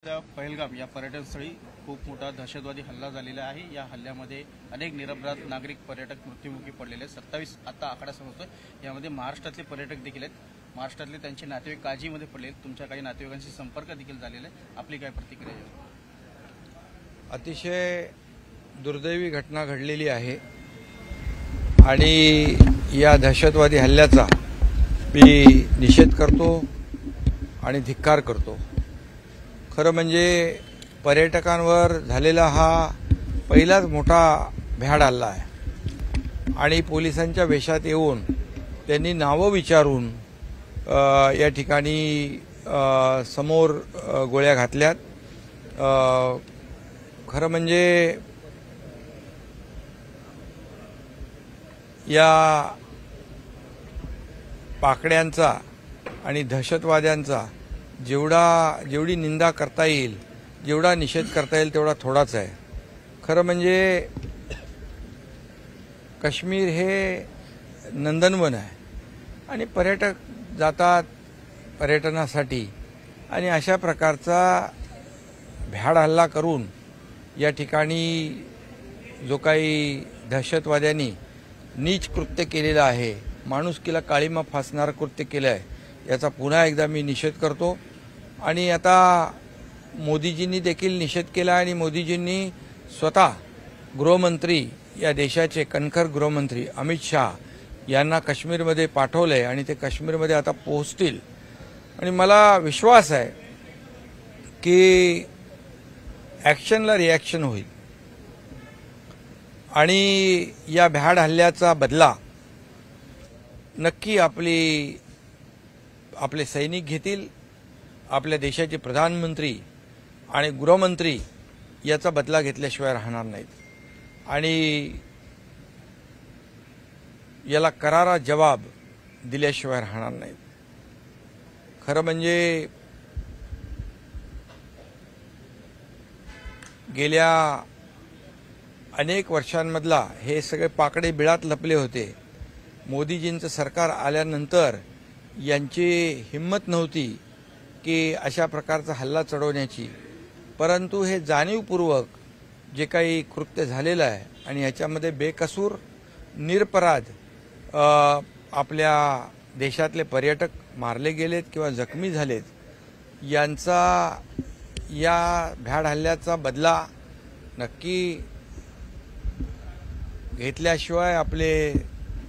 पहलगाम या पर्यटनस्थळी खूप मोठा दहशतवादी हल्ला झालेला आहे। या हल्ल्यामध्ये अनेक निरपराध नागरिक पर्यटक मृत्युमुखी पडलेले आहेत। 27 आता आकडा समजतोय। यामध्ये महाराष्ट्रातले पर्यटक देखील आहेत। महाराष्ट्रातले त्यांचे नातेवाईक काळजीमध्ये पडले। तुमच्या काही नातेवाईकांशी संपर्क देखील झालेला आहे। आपली काय प्रतिक्रिया आहे? अतिशय दुर्दैवी घटना घडलेली आहे आणि या दहशतवादी हल्ल्याचा मी निषेध करतो आणि धिक्कार करतो। खरं म्हणजे पर्यटकांवर झालेला हा पहिलाच मोठा भ्याड हल्ला आहे आणि पोलिसांच्या वेशात येऊन त्यांनी नावं विचारून या ठिकाणी समोर गोळ्या घातल्यात। खरं म्हणजे या पाकड्यांचा आणि दहशतवाद्यांचा जेवढी निंदा करता येईल, जेवढा निषेध करता येईल तेवढा थोडाच आहे। खरं म्हणजे काश्मीर हे नंदनवन आहे आणि पर्यटक जातात पर्यटनासाठी आणि अशा प्रकारचा भ्याड हल्ला करून या ठिकाणी जो काही दहशतवाद्यांनी नीच कृत्य केलेलं आहे, माणुसकीला काळीमा फासणारं कृत्य केलं आहे, याचा पुन्हा एकदा मी निषेध करतो। आणि आता मोदीजींनी देखील निषेध केला आणि मोदीजींनी स्वतः गृहमंत्री, या देशाचे कणखर गृहमंत्री अमित शहा यांना काश्मीरमध्ये पाठवलंय आणि ते काश्मीरमध्ये आता पोहोचतील आणि मला विश्वास आहे की ॲक्शनला रिॲक्शन होईल आणि या भ्याड हल्ल्याचा बदला नक्की आपले सैनिक घेतील। आपल्या देशाचे प्रधानमंत्री आणि गृहमंत्री याचा बदला घेतल्याशिवाय राहणार नाहीत आणि याला करारा जवाब दिल्याशिवाय राहणार नाहीत। खरं म्हणजे गेल्या अनेक वर्षांमधला हे सगळे पाकडे बिळात लपले होते। मोदीजींचं सरकार आल्यानंतर यांची हिम्मत नव्हती की अशा प्रकारचा हल्ला चढवण्याची, परंतु हे जाणीवपूर्वक जे काही कृत्य झालेलं आहे आणि ह्याच्यामध्ये बेकसूर निरपराध आपल्या देशातले पर्यटक मारले गेलेत किंवा जखमी झालेत, यांचा या भ्याड हल्ल्याचा बदला नक्की घेतल्याशिवाय आपले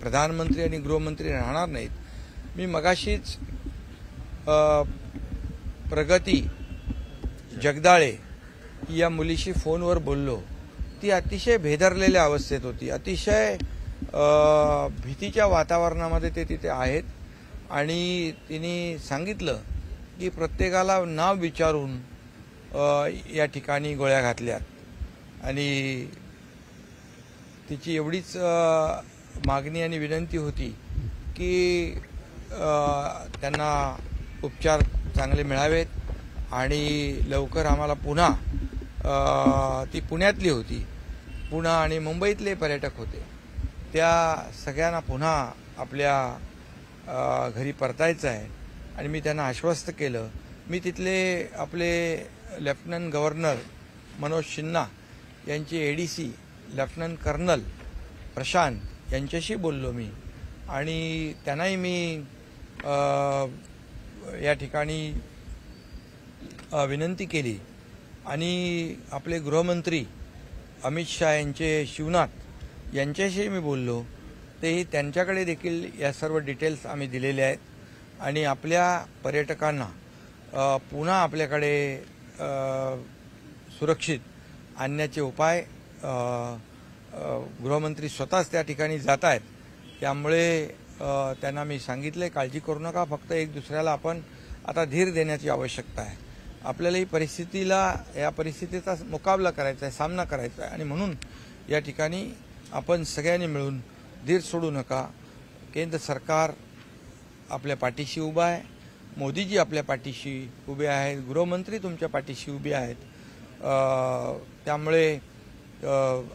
प्रधानमंत्री आणि गृहमंत्री राहणार नाहीत। मी मगाशीच प्रगती जगदाळे या मुलीशी फोनवर बोललो। ती अतिशय भेदरलेल्या अवस्थेत होती, अतिशय भीतीच्या वातावरणामध्ये ते तिथे आहेत आणि तिने सांगितलं की प्रत्येकाला नाव विचारून या ठिकाणी गोळ्या घातल्यात आणि तिची एवढीच मागणी आणि विनंती होती की त्यांना उपचार चांगले मिळावेत आणि लवकर आम्हाला पुन्हा ती पुण्यातली होती, पुणे आणि मुंबईतले पर्यटक होते, त्या सगळ्यांना पुन्हा आपल्या घरी परतायचं आहे आणि मी त्यांना आश्वस्त केलं। मी तिथले आपले लेफ्टनंट गव्हर्नर मनोज सिन्हा यांचे एडीसी लेफ्टनंट कर्नल प्रशांत यांच्याशी बोललो मी आणि त्यांनाही मी या ठिकाणी विनंती केली आणि आपले गृहमंत्री अमित शहा यांचे शिवनाथ यांच्याशी मी बोललो। तेही त्यांच्याकडे देखील या सर्व डिटेल्स आम्ही दिलेले आहेत आणि आपल्या पर्यटकांना पुन्हा आपल्याकडे सुरक्षित आणण्याचे उपाय गृहमंत्री स्वतःच त्या ठिकाणी जात आहेत। त्यामुळे त्यांना मी सांगितले काळजी करू नका, फक्त एक दुसऱ्याला आपण आता धीर देण्याची आवश्यकता आहे। आपल्याला या परिस्थितीचा मुकाबला करायचा आहे, सामना करायचा आहे आणि म्हणून या ठिकाणी आपण सगळ्यांनी मिळून धीर सोडू नका। केंद्र सरकार आपल्या पाठीशी उभा आहे, मोदीजी आपल्या पाठीशी उभे आहेत, गृहमंत्री तुमच्या पाठीशी उभे आहेत। त्यामुळे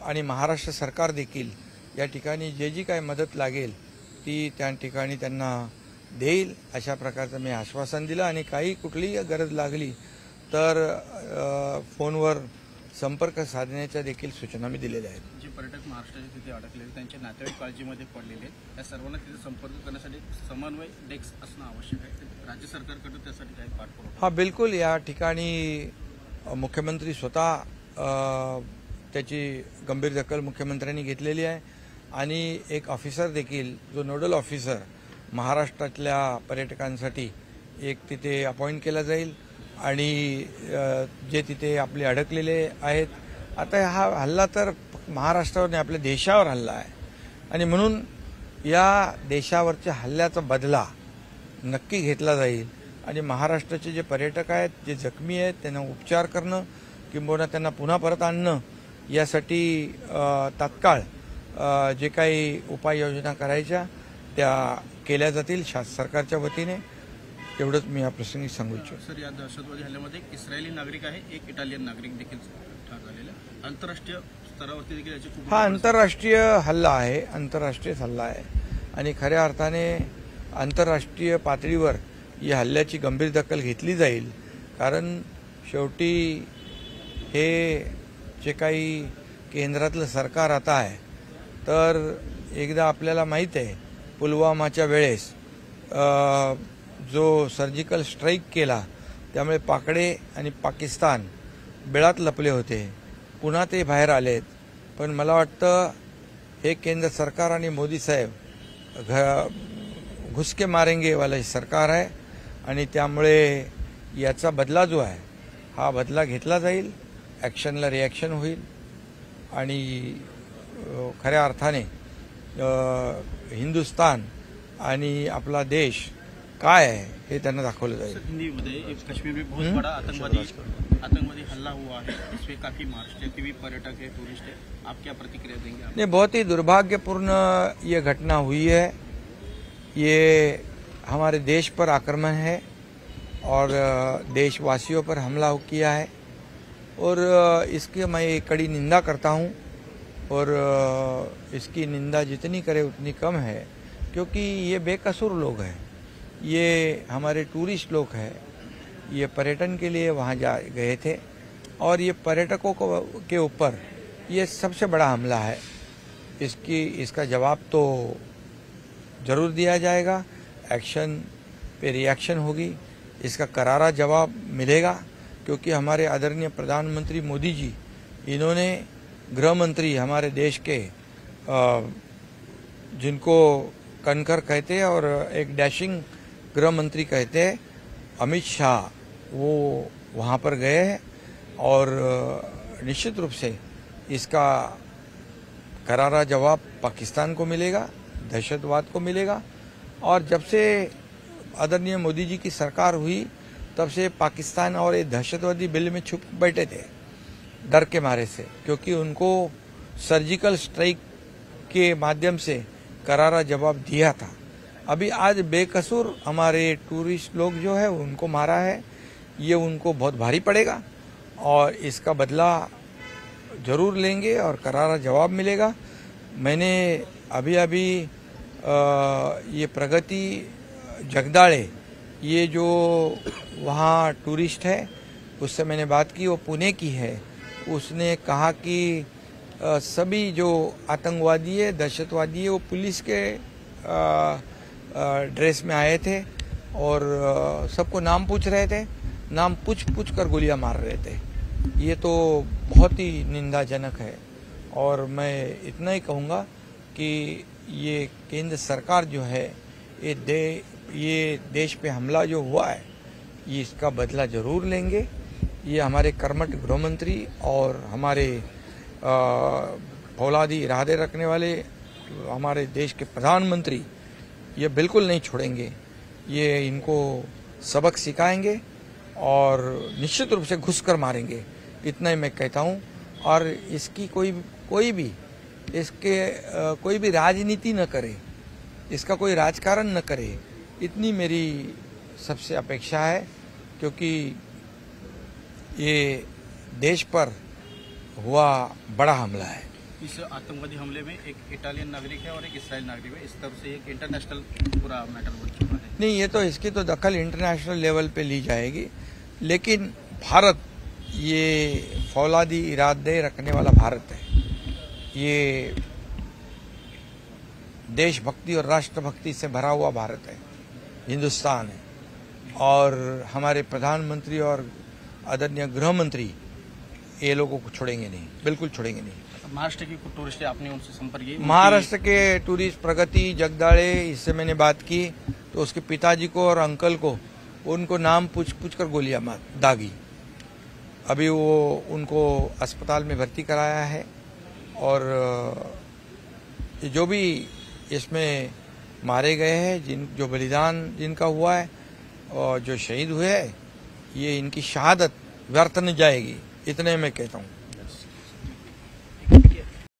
आणि महाराष्ट्र सरकार देखील या ठिकाणी जी काही मदत लागेल ती त्या ठिकाणी त्यांना देईल अशा प्रकारचं मी आश्वासन दिलं आणि काही कुठलीही गरज लागली तर फोनवर संपर्क साधण्याच्या देखील सूचना मी दिलेल्या आहेत. जे पर्यटक महाराष्ट्राच्या तिथे अडकलेले त्यांचे नातेवाईक काळजीमध्ये पडलेले आहेत, या सर्वांना तिथे संपर्क करण्यासाठी समन्वय डेस्क असणं आवश्यक आहे. तर राज्य सरकारकडून त्यासाठी काही पाठपुरावा? हा, बिलकुल. या ठिकाणी मुख्यमंत्री स्वतः त्याची गंभीर दखल मुख्यमंत्र्यांनी घेतलेली आहे आणि एक ऑफिसर देखील जो नोडल ऑफिसर महाराष्ट्रातल्या पर्यटकांसाठी एक तिथे अपॉइंट केला जाईल आणि जे तिथे आपले अडकलेले आहेत. आता हा हल्ला तर महाराष्ट्रावर नाही, आपल्या देशावर हल्ला आहे आणि म्हणून या देशावरच्या हल्ल्याचा बदला नक्की घेतला जाईल आणि महाराष्ट्राचे जे पर्यटक आहेत, जे जखमी आहेत, त्यांना उपचार करणं किंबहुना त्यांना पुन्हा परत आणणं यासाठी तात्काळ जे काही उपाययोजना करायच्या त्या केल्या जातील सरकारच्या वतीने. एवढंच मी या प्रसंगी सांगू इच्छितो. सर, या दहशतवादी हल्ल्यामध्ये एक इस्रायली नागरिक आहे, एक इटालियन नागरिक देखील ठार झालेला आहे. आंतरराष्ट्रीय स्तरावरती देखील याची खूप हा आंतरराष्ट्रीय हल्ला आहे, आंतरराष्ट्रीय हल्ला आहे आणि खऱ्या अर्थाने आंतरराष्ट्रीय पातळीवर या हल्ल्याची गंभीर दखल घेतली जाईल. कारण शेवटी हे जे काही केंद्रातलं सरकार आता आहे, तर एकदा आपल्याला माहीत आहे पुलवामाच्या वेळेस जो सर्जिकल स्ट्राईक केला त्यामुळे पाकडे आणि पाकिस्तान बिळात लपले होते. पुन्हा ते बाहेर आलेत. पण मला वाटतं हे केंद्र सरकार आणि मोदी साहेब घुसके मारेंगे वाला सरकार आहे आणि त्यामुळे याचा बदला जो आहे हा बदला घेतला जाईल. ॲक्शनला रिॲक्शन होईल आणि खऱ्या अर्थाने हिंदुस्तान आणि आपला देश काय आहे हे त्यांना दाखवलं जाईल. हिंदी में कश्मीर में बहुत बड़ा आतंकवादी हल्ला हुआ है, इसमें काफी महाराष्ट्र के भी पर्यटक है, टूरिस्ट है. आप क्या प्रतिक्रिया देंगे? नहीं, बहुत ही दुर्भाग्यपूर्ण ये घटना हुई है. ये हमारे देश पर आक्रमण है और देशवासियों पर हमला किया है और इसकी मैं कड़ी निंदा करता हूं और इसकी निंदा जितनी करे उतनी कम है, क्योंकि ये बेकसूर लोग हैं. ये हमारे टूरिस्ट लोग हैं, ये पर्यटन के लिए वहाँ जा गए थे और ये पर्यटकों के ऊपर ये सबसे बड़ा हमला है. इसका जवाब तो जरूर दिया जाएगा. एक्शन पे रिएक्शन होगी, इसका करारा जवाब मिलेगा, क्योंकि हमारे आदरणीय प्रधानमंत्री मोदी जी, इन्होंने गृह मंत्री हमारे देश के जिनको कनकर कहते हैं और एक डैशिंग गृह मंत्री कहते हैं, अमित शाह, वो वहाँ पर गए हैं और निश्चित रूप से इसका करारा जवाब पाकिस्तान को मिलेगा, दहशतवाद को मिलेगा. और जब से आदरणीय मोदी जी की सरकार हुई तब से पाकिस्तान और ये दहशतवादी बिल में छुप बैठे थे डर के मारे से, क्योंकि उनको सर्जिकल स्ट्राइक के माध्यम से करारा जवाब दिया था. अभी आज बेकसूर हमारे टूरिस्ट लोग जो है उनको मारा है, ये उनको बहुत भारी पड़ेगा और इसका बदला जरूर लेंगे और करारा जवाब मिलेगा. मैंने अभी ये प्रगति जगदाळे, ये जो वहाँ टूरिस्ट है उससे मैंने बात की, वो पुणे की है. उसने कहा कि सभी जो आतंकवादी है, दहशतवादी है, वो पुलिस के ड्रेस में आए थे और सबको नाम पूछ रहे थे, नाम पूछ कर गोलियां मार रहे थे. ये तो बहुत ही निंदाजनक है और मैं इतना ही कहूँगा कि ये केंद्र सरकार जो है ये देश पे हमला जो हुआ है ये इसका बदला जरूर लेंगे. ये हमारे कर्मठ गृह मंत्री और हमारे फौलादी इरादे रखने वाले हमारे देश के प्रधानमंत्री ये बिल्कुल नहीं छोड़ेंगे. ये इनको सबक सिखाएंगे और निश्चित रूप से घुसकर मारेंगे. इतना ही मैं कहता हूँ. और इसकी कोई भी राजनीति न करे, इसका कोई राजकारण न करे, इतनी मेरी सबसे अपेक्षा है, क्योंकि ये देश पर हुआ बड़ा हमला है. इस आतंकवादी हमले में एक इटालियन नागरिक है और एक इस्राइल नागरिक है. इस तरह से एक इंटरनेशनल पूरा मैटर बन चुका है. नहीं, ये तो इसकी तो दखल इंटरनेशनल लेवल पे ली जाएगी, लेकिन भारत ये फौलादी इरादे रखने वाला भारत है। ये देशभक्ति और राष्ट्रभक्ति से भरा हुआ भारत है, हिंदुस्तान है। और हमारे प्रधानमंत्री और आदरणीय गृह मंत्री ये लोगों को छोड़ेंगे नहीं, बिल्कुल छोड़ेंगे नहीं। महाराष्ट्र की कुछ टूरिस्ट आपने उनसे संपर्क किया? महाराष्ट्र के टूरिस्ट प्रगति जगदाड़े, इससे मैंने बात की तो उसके पिताजी को और अंकल को उनको नाम पूछ कर गोलियां दागी। अभी वो उनको अस्पताल में भर्ती कराया है। और जो भी इसमें मारे गए हैं, जो बलिदान जिनका हुआ है और जो शहीद हुए हैं, ये इनकी शहादत व्यर्थ न जाएगी, इतने मैं कहता हूँ।